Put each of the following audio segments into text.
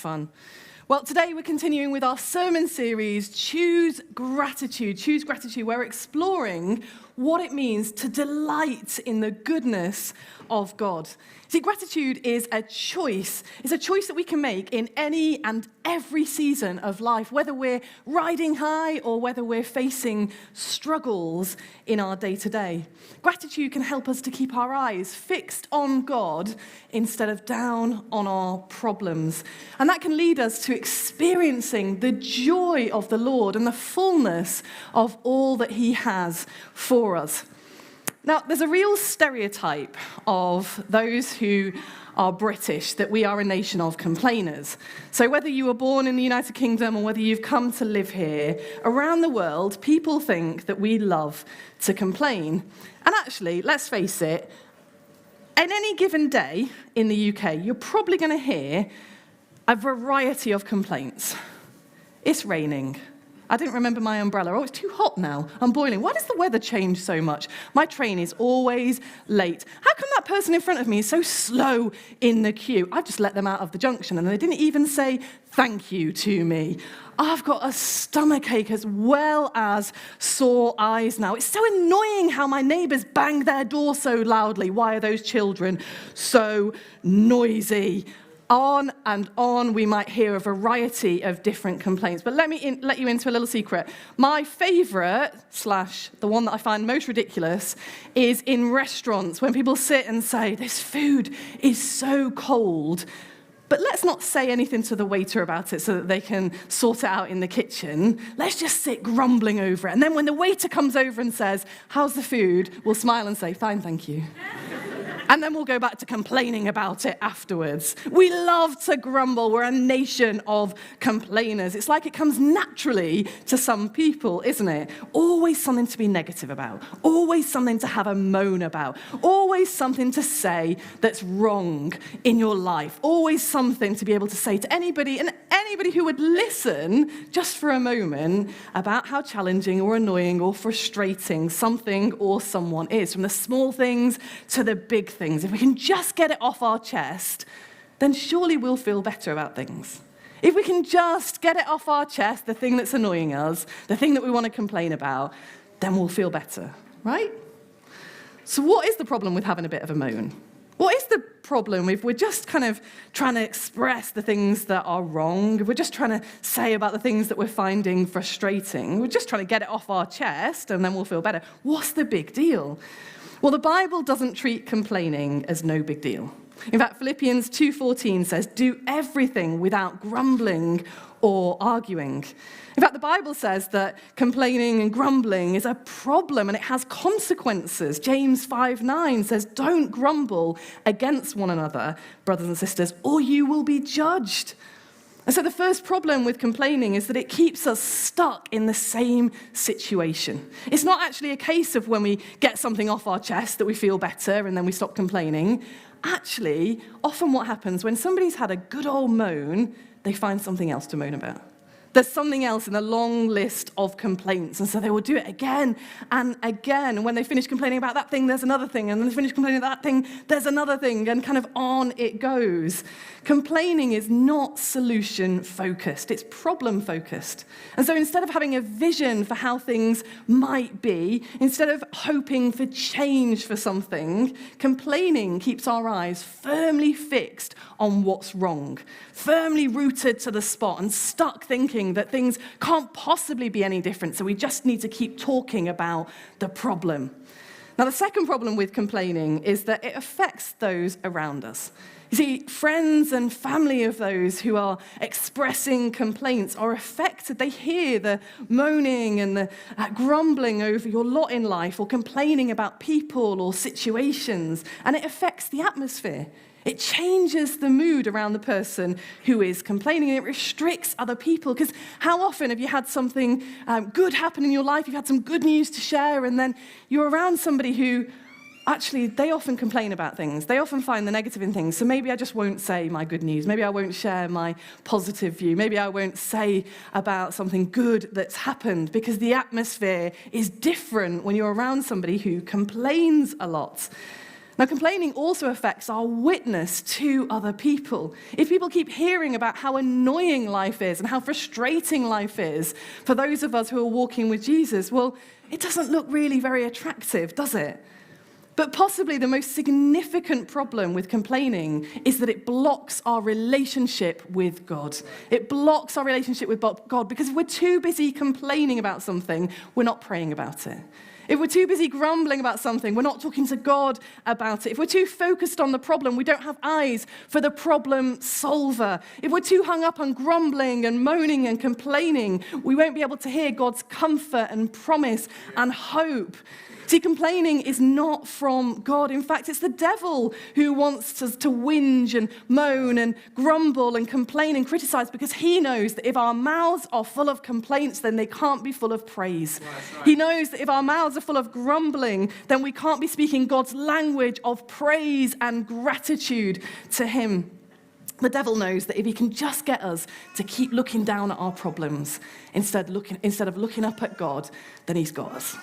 Fun. Well, today we're continuing with our sermon series, Choose Gratitude. Choose Gratitude, where we're exploring what it means to delight in the goodness of God. See, gratitude is a choice. It's a choice that we can make in any and every season of life, whether we're riding high or whether we're facing struggles in our day-to-day. Gratitude can help us to keep our eyes fixed on God instead of down on our problems. And that can lead us to experiencing the joy of the Lord and the fullness of all that He has for us. Now, there's a real stereotype of those who are British, that we are a nation of complainers. So whether you were born in the United Kingdom or whether you've come to live here, around the world, people think that we love to complain. And actually, let's face it, in any given day in the UK, you're probably going to hear a variety of complaints. It's raining. I didn't remember my umbrella. Oh, it's too hot now. I'm boiling. Why does the weather change so much? My train is always late. How come that person in front of me is so slow in the queue? I've just let them out of the junction and they didn't even say thank you to me. I've got a stomachache as well as sore eyes now. It's so annoying how my neighbours bang their door so loudly. Why are those children so noisy? On and on, we might hear a variety of different complaints. But let me let you into a little secret. My favourite, the one that I find most ridiculous, is in restaurants when people sit and say, this food is so cold. But let's not say anything to the waiter about it so that they can sort it out in the kitchen. Let's just sit grumbling over it. And then when the waiter comes over and says, how's the food? We'll smile and say, fine, thank you. And then we'll go back to complaining about it afterwards. We love to grumble. We're a nation of complainers. It's like it comes naturally to some people, isn't it? Always something to be negative about. Always something to have a moan about. Always something to say that's wrong in your life. Always something to be able to say to anybody, and anybody who would listen just for a moment about how challenging or annoying or frustrating something or someone is. From the small things to the big things. If we can just get it off our chest, then surely we'll feel better about things. If we can just get it off our chest, the thing that's annoying us, the thing that we want to complain about, then we'll feel better, right? So what is the problem with having a bit of a moan? What is the problem if we're just kind of trying to express the things that are wrong, if we're just trying to say about the things that we're finding frustrating, we're just trying to get it off our chest and then we'll feel better? What's the big deal? Well, the Bible doesn't treat complaining as no big deal. In fact, Philippians 2:14 says, do everything without grumbling or arguing. In fact, the Bible says that complaining and grumbling is a problem and it has consequences. James 5:9 says, don't grumble against one another, brothers and sisters, or you will be judged. And so the first problem with complaining is that it keeps us stuck in the same situation. It's not actually a case of when we get something off our chest that we feel better and then we stop complaining. Actually, often what happens when somebody's had a good old moan, they find something else to moan about. There's something else in the long list of complaints, and so they will do it again and again. And when they finish complaining about that thing, there's another thing. And when they finish complaining about that thing, there's another thing, and kind of on it goes. Complaining is not solution-focused. It's problem-focused. And so instead of having a vision for how things might be, instead of hoping for change for something, complaining keeps our eyes firmly fixed on what's wrong, firmly rooted to the spot and stuck thinking that things can't possibly be any different, so we just need to keep talking about the problem. Now, the second problem with complaining is that it affects those around us. You see, friends and family of those who are expressing complaints are affected. They hear the moaning and the grumbling over your lot in life or complaining about people or situations, and it affects the atmosphere. It changes the mood around the person who is complaining, and it restricts other people. Because how often have you had something good happen in your life, you've had some good news to share, and then you're around somebody who, actually, they often complain about things. They often find the negative in things. So maybe I just won't say my good news. Maybe I won't share my positive view. Maybe I won't say about something good that's happened, because the atmosphere is different when you're around somebody who complains a lot. Now, complaining also affects our witness to other people. If people keep hearing about how annoying life is and how frustrating life is for those of us who are walking with Jesus, well, it doesn't look really very attractive, does it? But possibly the most significant problem with complaining is that it blocks our relationship with God. It blocks our relationship with God because if we're too busy complaining about something, we're not praying about it. If we're too busy grumbling about something, we're not talking to God about it. If we're too focused on the problem, we don't have eyes for the problem solver. If we're too hung up on grumbling and moaning and complaining, we won't be able to hear God's comfort and promise and hope. See, complaining is not from God. In fact, it's the devil who wants us to whinge and moan and grumble and complain and criticize because he knows that if our mouths are full of complaints, then they can't be full of praise. Right. He knows that if our mouths are full of grumbling, then we can't be speaking God's language of praise and gratitude to him. The devil knows that if he can just get us to keep looking down at our problems instead of looking up at God, then he's got us.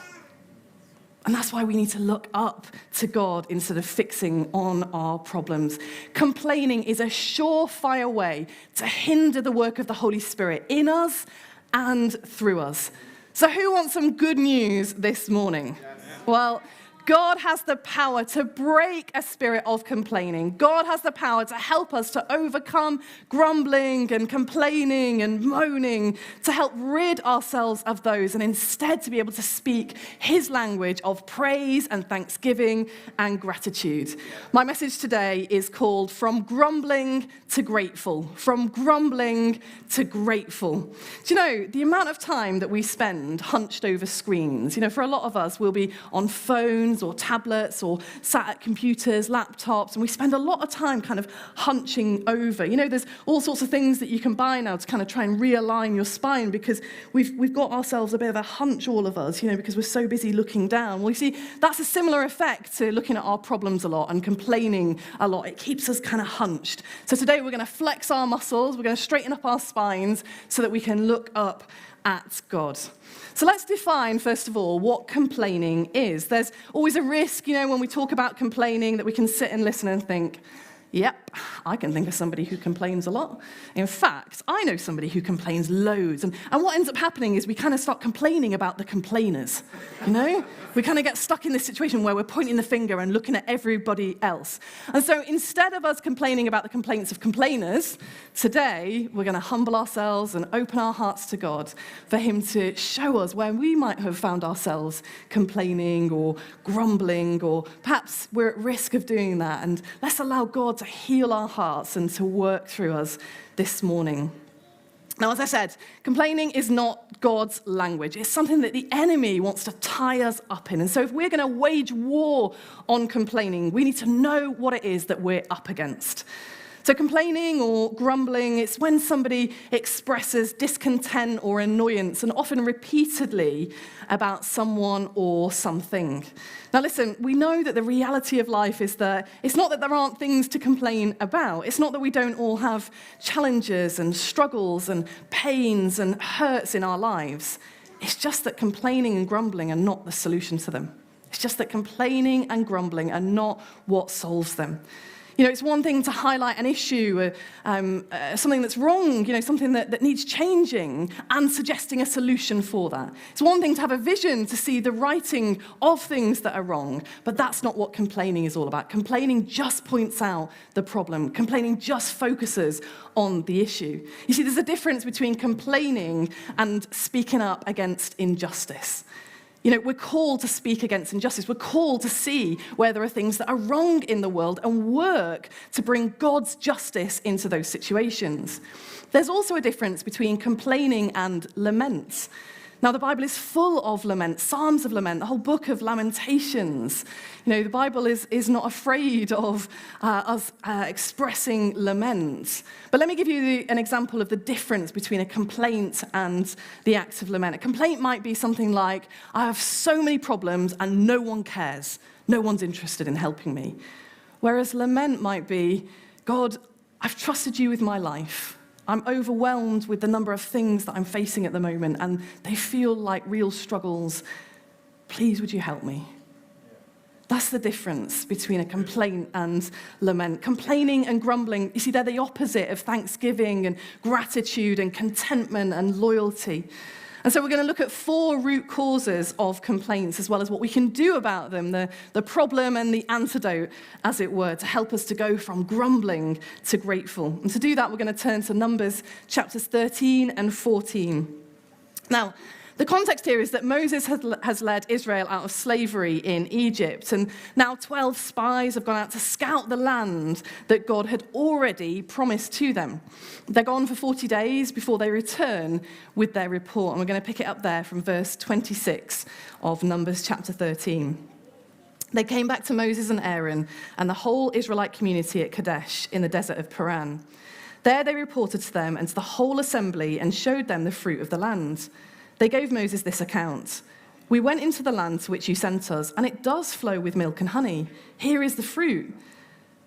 And that's why we need to look up to God instead of fixing on our problems. Complaining is a surefire way to hinder the work of the Holy Spirit in us and through us. So who wants some good news this morning? Yes. Well, God has the power to break a spirit of complaining. God has the power to help us to overcome grumbling and complaining and moaning, to help rid ourselves of those and instead to be able to speak his language of praise and thanksgiving and gratitude. My message today is called From Grumbling to Grateful. From Grumbling to Grateful. Do you know, the amount of time that we spend hunched over screens, for a lot of us, we'll be on phones or tablets or sat at computers, laptops, and we spend a lot of time kind of hunching over. There's all sorts of things that you can buy now to kind of try and realign your spine because we've got ourselves a bit of a hunch, all of us, because we're so busy looking down. Well, you see, that's a similar effect to looking at our problems a lot and complaining a lot. It keeps us kind of hunched. So today we're going to flex our muscles, we're going to straighten up our spines so that we can look up at God. So let's define, first of all, what complaining is. There's always a risk, when we talk about complaining, that we can sit and listen and think, yep, I can think of somebody who complains a lot. In fact, I know somebody who complains loads. And what ends up happening is we kind of start complaining about the complainers, We kind of get stuck in this situation where we're pointing the finger and looking at everybody else. And so instead of us complaining about the complaints of complainers, today we're going to humble ourselves and open our hearts to God for him to show us where we might have found ourselves complaining or grumbling, or perhaps we're at risk of doing that. And let's allow God to heal our hearts and to work through us this morning. Now, as I said, complaining is not God's language. It's something that the enemy wants to tie us up in. And so if we're going to wage war on complaining, we need to know what it is that we're up against. So complaining or grumbling, it's when somebody expresses discontent or annoyance, and often repeatedly, about someone or something. Now listen, we know that the reality of life is that it's not that there aren't things to complain about. It's not that we don't all have challenges and struggles and pains and hurts in our lives. It's just that complaining and grumbling are not the solution to them. It's just that complaining and grumbling are not what solves them. It's one thing to highlight an issue, something that's wrong, something that needs changing, and suggesting a solution for that. It's one thing to have a vision to see the righting of things that are wrong, but that's not what complaining is all about. Complaining just points out the problem. Complaining just focuses on the issue. You see, there's a difference between complaining and speaking up against injustice. We're called to speak against injustice. We're called to see where there are things that are wrong in the world and work to bring God's justice into those situations. There's also a difference between complaining and laments. Now, the Bible is full of lament, psalms of lament, the whole book of Lamentations. The Bible is not afraid of us expressing lament. But let me give you an example of the difference between a complaint and the act of lament. A complaint might be something like, I have so many problems and no one cares. No one's interested in helping me. Whereas lament might be, God, I've trusted you with my life. I'm overwhelmed with the number of things that I'm facing at the moment, and they feel like real struggles. Please, would you help me? That's the difference between a complaint and lament. Complaining and grumbling, you see, they're the opposite of thanksgiving and gratitude and contentment and loyalty. And so we're going to look at 4 root causes of complaints, as well as what we can do about them, the problem and the antidote, as it were, to help us to go from grumbling to grateful. And to do that, we're going to turn to Numbers chapters 13 and 14. Now, the context here is that Moses has led Israel out of slavery in Egypt, and now 12 spies have gone out to scout the land that God had already promised to them. They're gone for 40 days before they return with their report, and we're going to pick it up there from verse 26 of Numbers chapter 13. They came back to Moses and Aaron and the whole Israelite community at Kadesh in the desert of Paran. There they reported to them and to the whole assembly and showed them the fruit of the land. They gave Moses this account. We went into the land to which you sent us, and it does flow with milk and honey. Here is the fruit.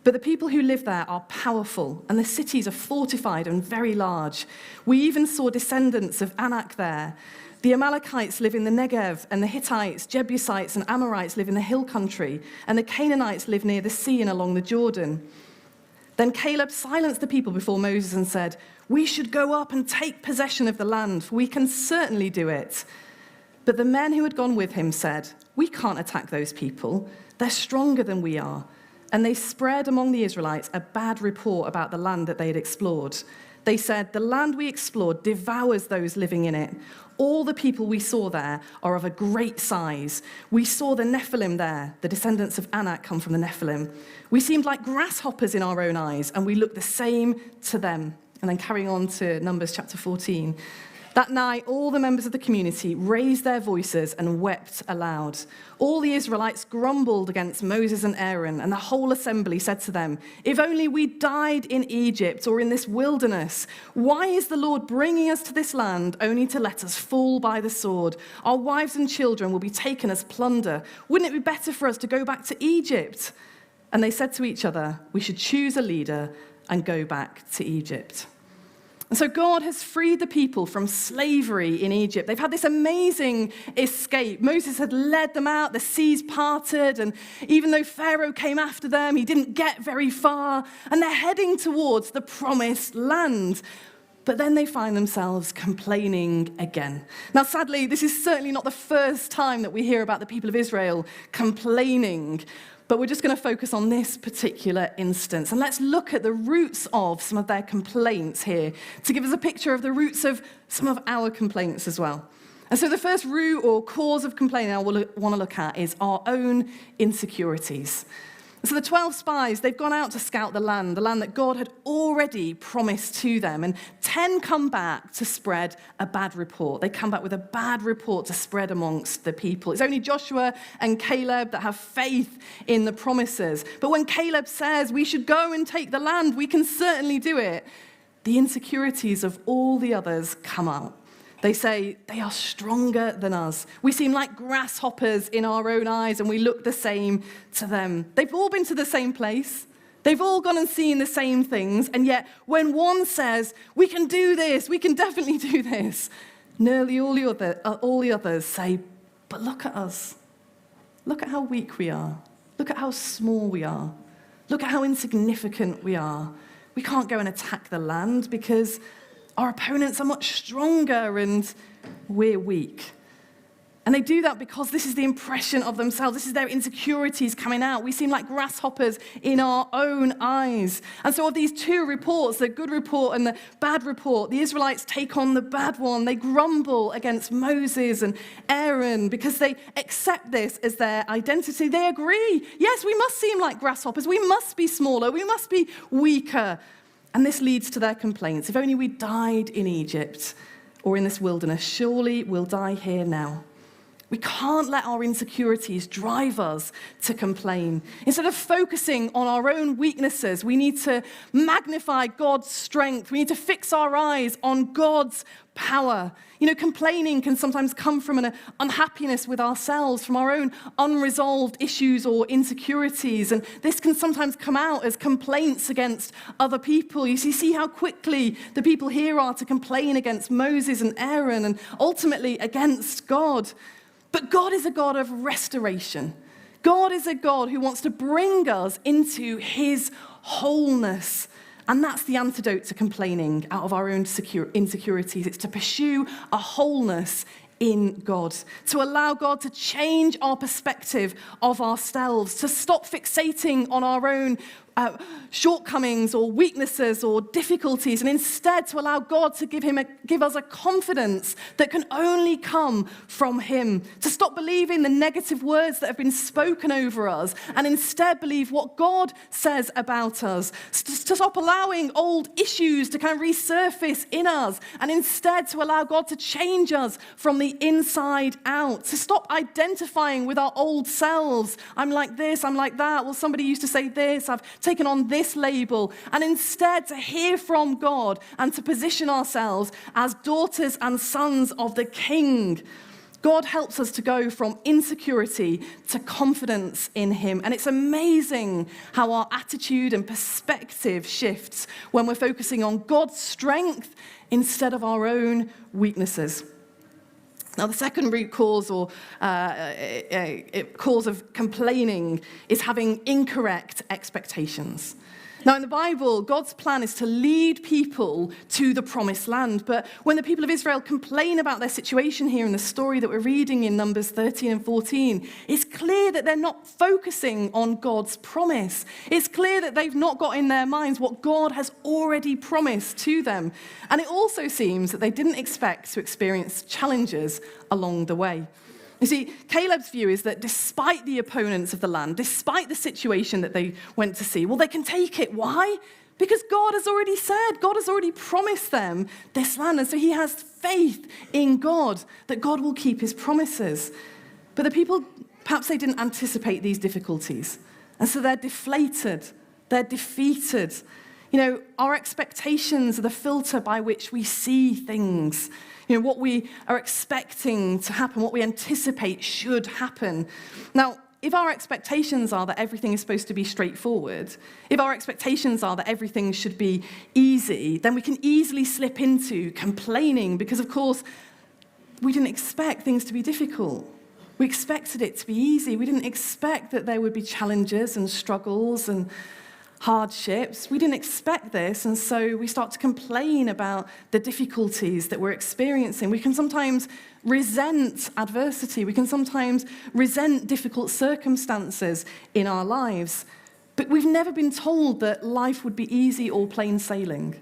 But the people who live there are powerful, and the cities are fortified and very large. We even saw descendants of Anak there. The Amalekites live in the Negev, and the Hittites, Jebusites, and Amorites live in the hill country, and the Canaanites live near the sea and along the Jordan. Then Caleb silenced the people before Moses and said, we should go up and take possession of the land, for we can certainly do it. But the men who had gone with him said, we can't attack those people. They're stronger than we are. And they spread among the Israelites a bad report about the land that they had explored. They said, the land we explored devours those living in it. All the people we saw there are of a great size. We saw the Nephilim there. The descendants of Anak come from the Nephilim. We seemed like grasshoppers in our own eyes, and we looked the same to them. And then carrying on to Numbers chapter 14. That night, all the members of the community raised their voices and wept aloud. All the Israelites grumbled against Moses and Aaron, and the whole assembly said to them, if only we died in Egypt or in this wilderness. Why is the Lord bringing us to this land only to let us fall by the sword? Our wives and children will be taken as plunder. Wouldn't it be better for us to go back to Egypt? And they said to each other, we should choose a leader and go back to Egypt. And so God has freed the people from slavery in Egypt. They've had this amazing escape. Moses had led them out, the seas parted, and even though Pharaoh came after them, he didn't get very far, and they're heading towards the promised land. But then they find themselves complaining again. Now, sadly, this is certainly not the first time that we hear about the people of Israel complaining. But we're just going to focus on this particular instance. And let's look at the roots of some of their complaints here to give us a picture of the roots of some of our complaints as well. And so the first root or cause of complaining I want to look at is our own insecurities. So the 12 spies, they've gone out to scout the land that God had already promised to them. And 10 come back to spread a bad report. They come back with a bad report to spread amongst the people. It's only Joshua and Caleb that have faith in the promises. But when Caleb says we should go and take the land, we can certainly do it, the insecurities of all the others come out. They say, they are stronger than us. We seem like grasshoppers in our own eyes, and we look the same to them. They've all been to the same place. They've all gone and seen the same things, and yet when one says, we can do this, we can definitely do this, nearly all the others say, but look at us. Look at how weak we are. Look at how small we are. Look at how insignificant we are. We can't go and attack the land because our opponents are much stronger and we're weak. And they do that because this is the impression of themselves. This is their insecurities coming out. We seem like grasshoppers in our own eyes. And so of these two reports, the good report and the bad report, the Israelites take on the bad one. They grumble against Moses and Aaron because they accept this as their identity. They agree, yes, we must seem like grasshoppers. We must be smaller. We must be weaker. And this leads to their complaints. If only we died in Egypt or in this wilderness, surely we'll die here now. We can't let our insecurities drive us to complain. Instead of focusing on our own weaknesses, we need to magnify God's strength. We need to fix our eyes on God's power. You know, complaining can sometimes come from an unhappiness with ourselves, from our own unresolved issues or insecurities. And this can sometimes come out as complaints against other people. You see how quickly the people here are to complain against Moses and Aaron and ultimately against God. But God is a God of restoration. God is a God who wants to bring us into his wholeness. And that's the antidote to complaining out of our own insecurities. It's to pursue a wholeness in God, to allow God to change our perspective of ourselves, to stop fixating on our own shortcomings or weaknesses or difficulties, and instead to allow God to give us a confidence that can only come from him, to stop believing the negative words that have been spoken over us and instead believe what God says about us, to stop allowing old issues to kind of resurface in us and instead to allow God to change us from the inside out, to stop identifying with our old selves. I'm like this, I'm like that. Well, somebody used to say this, I've taken on this label, and instead to hear from God and to position ourselves as daughters and sons of the King. God helps us to go from insecurity to confidence in him. And it's amazing how our attitude and perspective shifts when we're focusing on God's strength instead of our own weaknesses. Now, the second root cause or cause of complaining is having incorrect expectations. Now, in the Bible, God's plan is to lead people to the promised land. But when the people of Israel complain about their situation here in the story that we're reading in Numbers 13 and 14, it's clear that they're not focusing on God's promise. It's clear that they've not got in their minds what God has already promised to them. And it also seems that they didn't expect to experience challenges along the way. You see, Caleb's view is that despite the opponents of the land, despite the situation that they went to see, well, they can take it. Why? Because God has already said, God has already promised them this land. And so he has faith in God, that God will keep his promises. But the people, perhaps they didn't anticipate these difficulties. And so they're deflated, they're defeated. You know, our expectations are the filter by which we see things. You know, what we are expecting to happen, what we anticipate should happen. Now, if our expectations are that everything is supposed to be straightforward, if our expectations are that everything should be easy, then we can easily slip into complaining because, of course, we didn't expect things to be difficult. We expected it to be easy. We didn't expect that there would be challenges and struggles and hardships. We didn't expect this, and so we start to complain about the difficulties that we're experiencing. We can sometimes resent adversity. We can sometimes resent difficult circumstances in our lives. But we've never been told that life would be easy or plain sailing.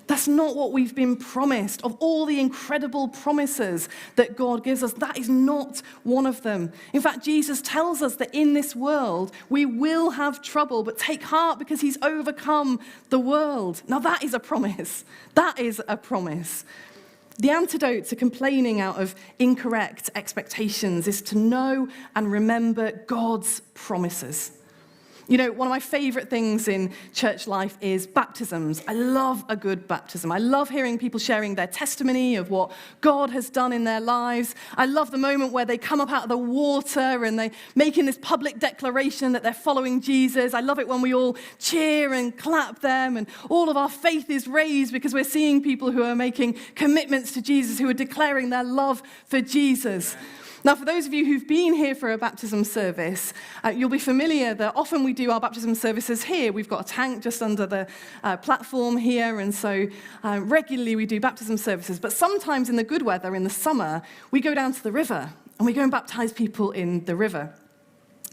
That's not what we've been promised. Of all the incredible promises that God gives us, that is not one of them. In fact, Jesus tells us that in this world, we will have trouble, but take heart because he's overcome the world. Now, that is a promise. That is a promise. The antidote to complaining out of incorrect expectations is to know and remember God's promises. You know, one of my favorite things in church life is baptisms. I love a good baptism. I love hearing people sharing their testimony of what God has done in their lives. I love the moment where they come up out of the water and they're making this public declaration that they're following Jesus. I love it when we all cheer and clap them and all of our faith is raised because we're seeing people who are making commitments to Jesus, who are declaring their love for Jesus. Now, for those of you who've been here for a baptism service, you'll be familiar that often we do our baptism services here. We've got a tank just under the platform here, and so regularly we do baptism services. But sometimes in the good weather, in the summer, we go down to the river, and we go and baptize people in the river.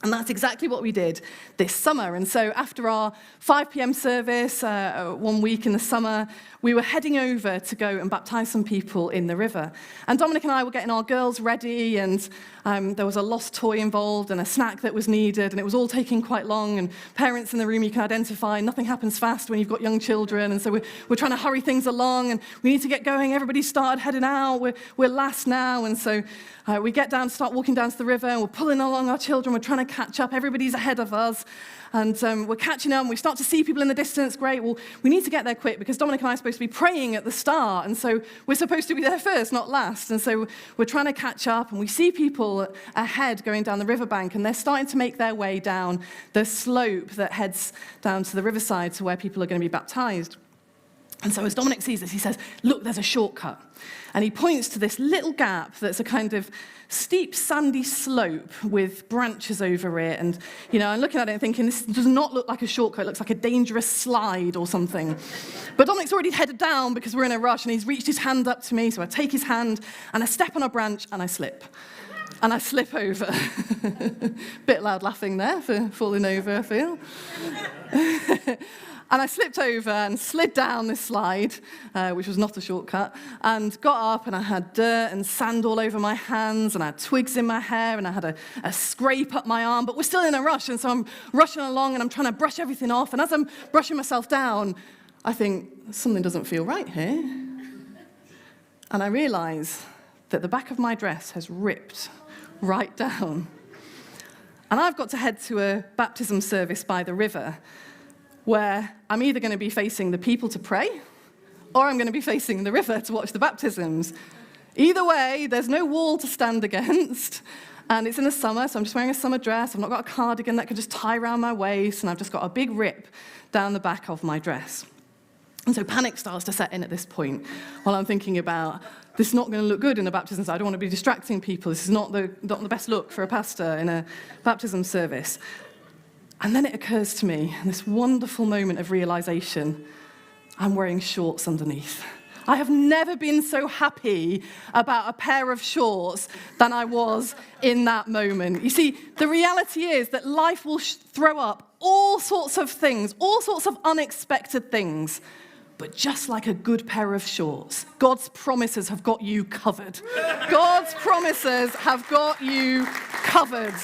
And that's exactly what we did this summer. And so after our 5 p.m. service, 1 week in the summer, we were heading over to go and baptize some people in the river. And Dominic and I were getting our girls ready, and there was a lost toy involved and a snack that was needed, and it was all taking quite long. And parents in the room, you can identify, nothing happens fast when you've got young children. And so we're trying to hurry things along, and we need to get going. Everybody started heading out. We're last now. And so we get down, start walking down to the river, and we're pulling along our children. We're trying to catch up. Everybody's ahead of us. And we're catching up, and we start to see people in the distance. Great, well, we need to get there quick because Dominic and I are supposed to be praying at the start. And so we're supposed to be there first, not last. And so we're trying to catch up, and we see people ahead going down the riverbank, and they're starting to make their way down the slope that heads down to the riverside to where people are going to be baptized. And so as Dominic sees this, he says, look, there's a shortcut. And he points to this little gap that's a kind of steep, sandy slope with branches over it. And, I'm looking at it and thinking, this does not look like a shortcut. It looks like a dangerous slide or something. But Dominic's already headed down because we're in a rush, and he's reached his hand up to me. So I take his hand, and I step on a branch, and I slip. And I slip over. Bit loud laughing there for falling over, I feel. And I slipped over and slid down this slide, which was not a shortcut, and got up, and I had dirt and sand all over my hands, and I had twigs in my hair, and I had a scrape up my arm, but we're still in a rush, and so I'm rushing along, and I'm trying to brush everything off, and as I'm brushing myself down, I think, something doesn't feel right here. And I realise that the back of my dress has ripped right down. And I've got to head to a baptism service by the river, where I'm either going to be facing the people to pray, or I'm going to be facing the river to watch the baptisms. Either way, there's no wall to stand against, and it's in the summer, so I'm just wearing a summer dress. I've not got a cardigan that can just tie around my waist, and I've just got a big rip down the back of my dress. And so panic starts to set in at this point, while I'm thinking about, this is not going to look good in a baptism, so I don't want to be distracting people. This is not the best look for a pastor in a baptism service. And then it occurs to me, this wonderful moment of realization, I'm wearing shorts underneath. I have never been so happy about a pair of shorts than I was in that moment. You see, the reality is that life will throw up all sorts of things, all sorts of unexpected things. But just like a good pair of shorts, God's promises have got you covered. God's promises have got you covered.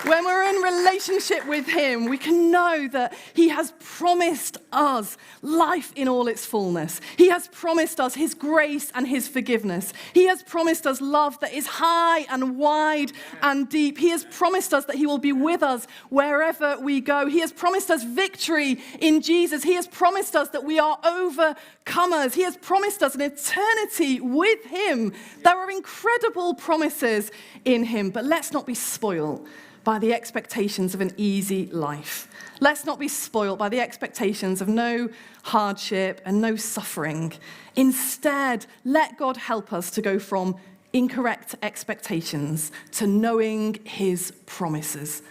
When we're in relationship with him, we can know that he has promised us life in all its fullness. He has promised us his grace and his forgiveness. He has promised us love that is high and wide and deep. He has promised us that he will be with us wherever we go. He has promised us victory in Jesus. He has promised us that we are overcomers. He has promised us an eternity with him. There are incredible promises in him, but let's not be spoiled by the expectations of an easy life. Let's not be spoiled by the expectations of no hardship and no suffering. Instead, let God help us to go from incorrect expectations to knowing his promises,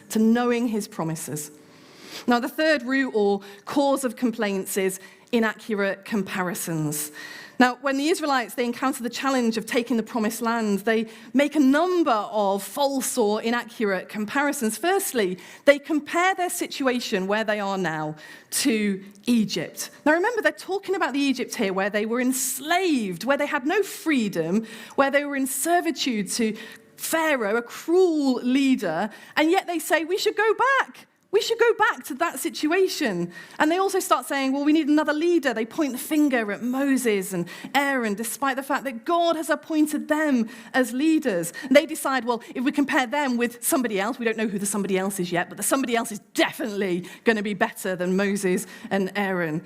Now, the third root or cause of complaints is inaccurate comparisons. Now, when the Israelites, they encounter the challenge of taking the promised land, they make a number of false or inaccurate comparisons. Firstly, they compare their situation where they are now to Egypt. Now, remember, they're talking about the Egypt here where they were enslaved, where they had no freedom, where they were in servitude to Pharaoh, a cruel leader, and yet they say, we should go back. We should go back to that situation. And they also start saying, well, we need another leader. They point the finger at Moses and Aaron, despite the fact that God has appointed them as leaders. And they decide, well, if we compare them with somebody else, we don't know who the somebody else is yet, but the somebody else is definitely going to be better than Moses and Aaron.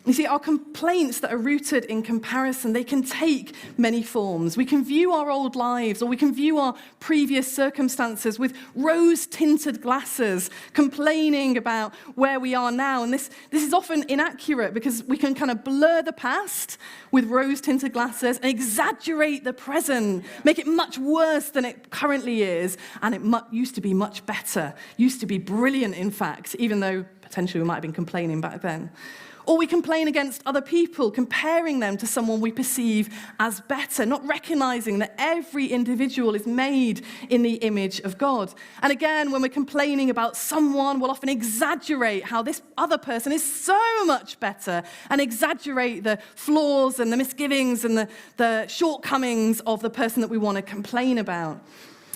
You see, our complaints that are rooted in comparison, they can take many forms. We can view our old lives, or we can view our previous circumstances with rose-tinted glasses, complaining about where we are now. And this is often inaccurate because we can kind of blur the past with rose-tinted glasses and exaggerate the present, make it much worse than it currently is. And it used to be much better, used to be brilliant, in fact, even though potentially we might have been complaining back then. Or we complain against other people, comparing them to someone we perceive as better, not recognizing that every individual is made in the image of God. And again, when we're complaining about someone, we'll often exaggerate how this other person is so much better and exaggerate the flaws and the misgivings and the shortcomings of the person that we want to complain about.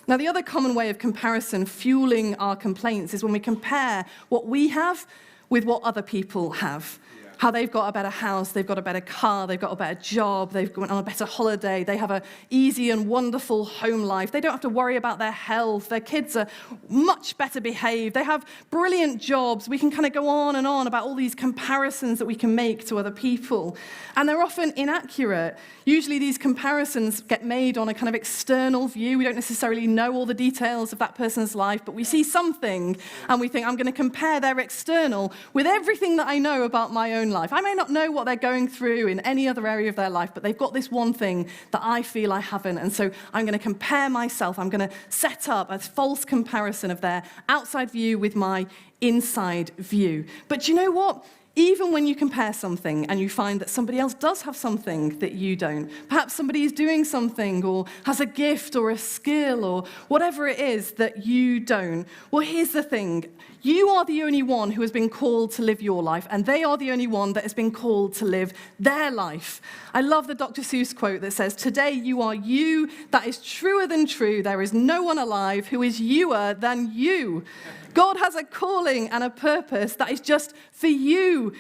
Now, the other common way of comparison fueling our complaints is when we compare what we have with what other people have. How they've got a better house, they've got a better car, they've got a better job, they've gone on a better holiday, they have an easy and wonderful home life, they don't have to worry about their health, their kids are much better behaved, they have brilliant jobs. We can kind of go on and on about all these comparisons that we can make to other people. And they're often inaccurate. Usually these comparisons get made on a kind of external view. We don't necessarily know all the details of that person's life, but we see something and we think, I'm going to compare their external with everything that I know about my own in life. I may not know what they're going through in any other area of their life, but they've got this one thing that I feel I haven't. And so I'm going to compare myself. I'm going to set up a false comparison of their outside view with my inside view. But do you know what? Even when you compare something and you find that somebody else does have something that you don't, perhaps somebody is doing something or has a gift or a skill or whatever it is that you don't, well, here's the thing. You are the only one who has been called to live your life, and they are the only one that has been called to live their life. I love the Dr. Seuss quote that says, "Today you are you, that is truer than true. There is no one alive who is youer than you." God has a calling and a purpose that is just for you,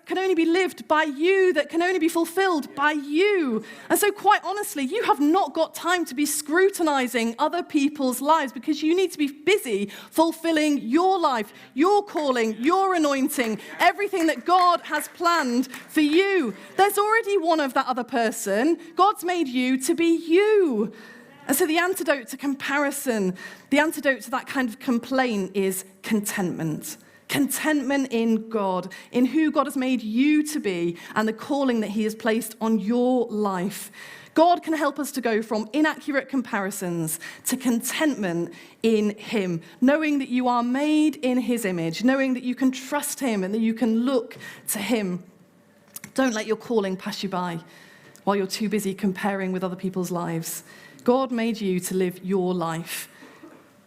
can only be lived by you, that can only be fulfilled by you. And so quite honestly, you have not got time to be scrutinizing other people's lives, because you need to be busy fulfilling your life, your calling, your anointing, everything that God has planned for you. There's already one of that other person. God's made you to be you. And so the antidote to comparison, the antidote to that kind of complaint is contentment. Contentment in God, in who God has made you to be and the calling that he has placed on your life. God can help us to go from inaccurate comparisons to contentment in him, knowing that you are made in his image, knowing that you can trust him and that you can look to him. Don't let your calling pass you by while you're too busy comparing with other people's lives. God made you to live your life.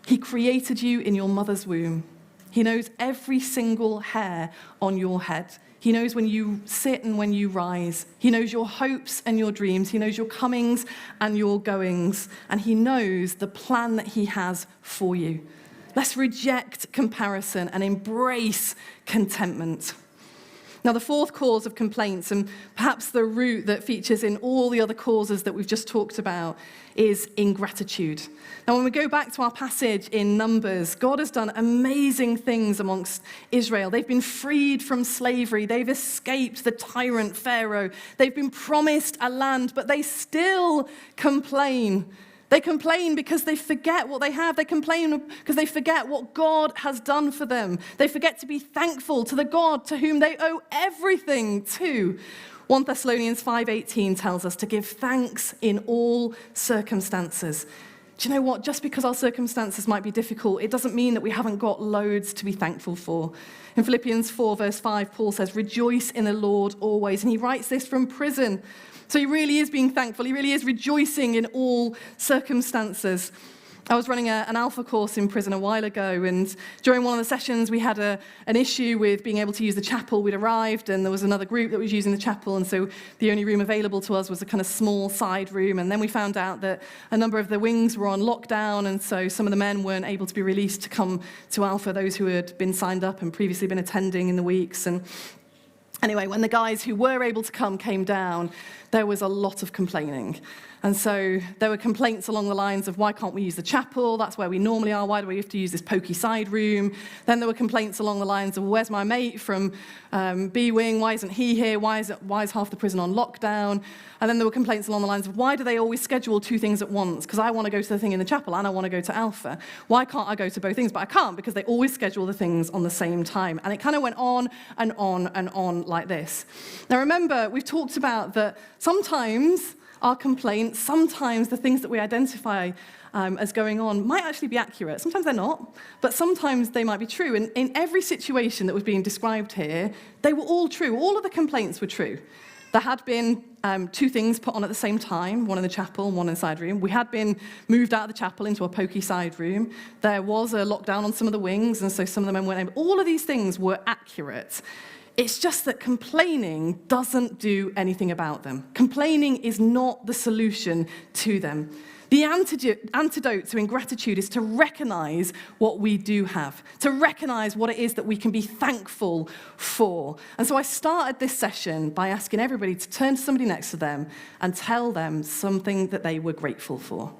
He created you in your mother's womb. He knows every single hair on your head. He knows when you sit and when you rise. He knows your hopes and your dreams. He knows your comings and your goings. And he knows the plan that he has for you. Let's reject comparison and embrace contentment. Now, the fourth cause of complaints, and perhaps the root that features in all the other causes that we've just talked about, is ingratitude. Now, when we go back to our passage in Numbers, God has done amazing things amongst Israel. They've been freed from slavery. They've escaped the tyrant Pharaoh. They've been promised a land, but they still complain. They complain because they forget what they have. They complain because they forget what God has done for them. They forget to be thankful to the God to whom they owe everything to. 1 Thessalonians 5:18 tells us to give thanks in all circumstances. Do you know what? Just because our circumstances might be difficult, it doesn't mean that we haven't got loads to be thankful for. In Philippians 4, verse 5, Paul says, "Rejoice in the Lord always." And he writes this from prison. So he really is being thankful. He really is rejoicing in all circumstances. I was running an alpha course in prison a while ago, and during one of the sessions we had an issue with being able to use the chapel. We'd arrived and there was another group that was using the chapel, and so the only room available to us was a kind of small side room. And then we found out that a number of the wings were on lockdown, and so some of the men weren't able to be released to come to alpha, those who had been signed up and previously been attending in the weeks. And anyway, when the guys who were able to come came down, there was a lot of complaining. And so there were complaints along the lines of, why can't we use the chapel? That's where we normally are. Why do we have to use this pokey side room? Then there were complaints along the lines of, where's my mate from B-Wing? Why isn't he here? Why is half the prison on lockdown? And then there were complaints along the lines of, why do they always schedule two things at once? Because I want to go to the thing in the chapel and I want to go to Alpha. Why can't I go to both things? But I can't, because they always schedule the things on the same time. And it kind of went on and on and on like this. Now remember, we've talked about that sometimes our complaints, sometimes the things that we identify as going on might actually be accurate. Sometimes they're not, but sometimes they might be true. And in every situation that was being described here, they were all true. All of the complaints were true. There had been two things put on at the same time, one in the chapel and one in the side room. We had been moved out of the chapel into a pokey side room. There was a lockdown on some of the wings, and so some of the men weren't able. All of these things were accurate. It's just that complaining doesn't do anything about them. Complaining is not the solution to them. The antidote to ingratitude is to recognize what we do have, to recognize what it is that we can be thankful for. And so I started this session by asking everybody to turn to somebody next to them and tell them something that they were grateful for.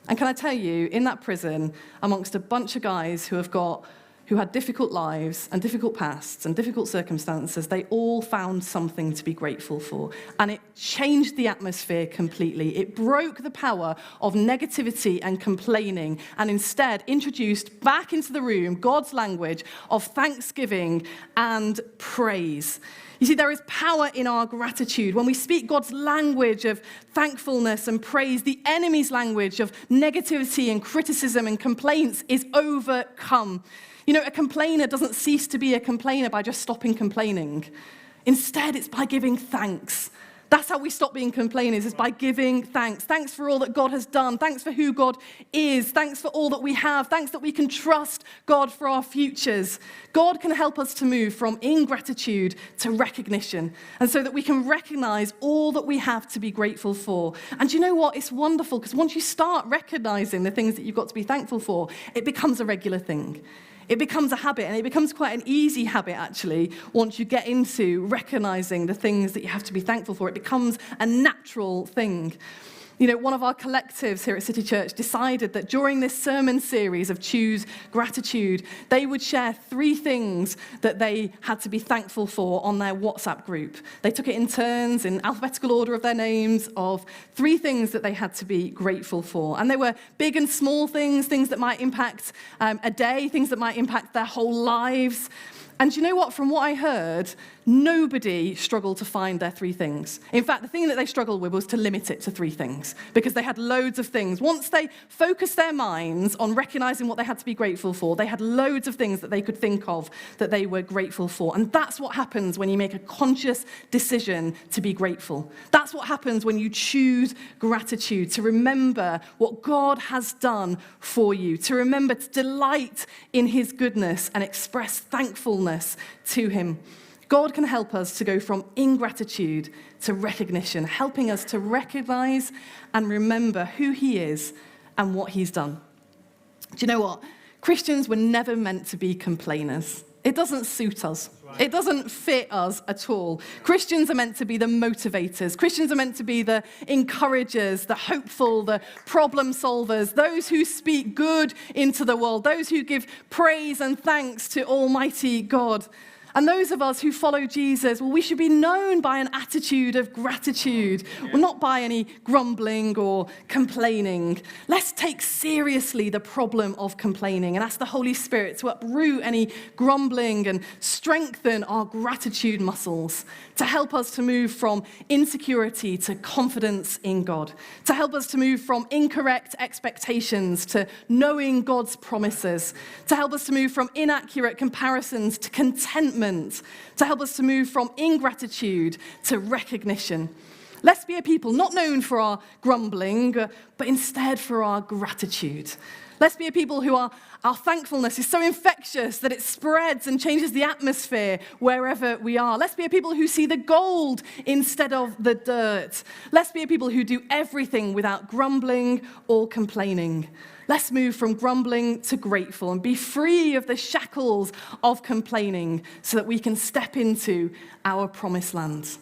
And can I tell you, in that prison, amongst a bunch of guys who have got who had difficult lives and difficult pasts and difficult circumstances, they all found something to be grateful for. And it changed the atmosphere completely. It broke the power of negativity and complaining and instead introduced back into the room God's language of thanksgiving and praise. You see, there is power in our gratitude. When we speak God's language of thankfulness and praise, the enemy's language of negativity and criticism and complaints is overcome. You know, a complainer doesn't cease to be a complainer by just stopping complaining. Instead, it's by giving thanks. That's how we stop being complainers, is by giving thanks. Thanks for all that God has done. Thanks for who God is. Thanks for all that we have. Thanks that we can trust God for our futures. God can help us to move from ingratitude to recognition, and so that we can recognize all that we have to be grateful for. And you know what? It's wonderful, because once you start recognizing the things that you've got to be thankful for, it becomes a regular thing. It becomes a habit, and it becomes quite an easy habit, actually, once you get into recognizing the things that you have to be thankful for. It becomes a natural thing. You know, one of our collectives here at City Church decided that during this sermon series of Choose Gratitude, they would share 3 things that they had to be thankful for on their WhatsApp group. They took it in turns, in alphabetical order of their names, of 3 things that they had to be grateful for. And they were big and small things, things that might impact a day, things that might impact their whole lives. And you know what? From what I heard, nobody struggled to find their 3 things. In fact, the thing that they struggled with was to limit it to 3 things, because they had loads of things. Once they focused their minds on recognizing what they had to be grateful for, they had loads of things that they could think of that they were grateful for. And that's what happens when you make a conscious decision to be grateful. That's what happens when you choose gratitude, to remember what God has done for you, to remember to delight in his goodness and express thankfulness to him. God can help us to go from ingratitude to recognition, helping us to recognize and remember who he is and what he's done. Do you know what? Christians were never meant to be complainers. It doesn't suit us. It doesn't fit us at all. Christians are meant to be the motivators. Christians are meant to be the encouragers, the hopeful, the problem solvers, those who speak good into the world, those who give praise and thanks to Almighty God. And those of us who follow Jesus, well, we should be known by an attitude of gratitude, well, not by any grumbling or complaining. Let's take seriously the problem of complaining and ask the Holy Spirit to uproot any grumbling and strengthen our gratitude muscles, to help us to move from insecurity to confidence in God, to help us to move from incorrect expectations to knowing God's promises, to help us to move from inaccurate comparisons to contentment, to help us to move from ingratitude to recognition. Let's be a people not known for our grumbling, but instead for our gratitude. Let's be a people who our thankfulness is so infectious that it spreads and changes the atmosphere wherever we are. Let's be a people who see the gold instead of the dirt. Let's be a people who do everything without grumbling or complaining. Let's move from grumbling to grateful and be free of the shackles of complaining so that we can step into our promised land.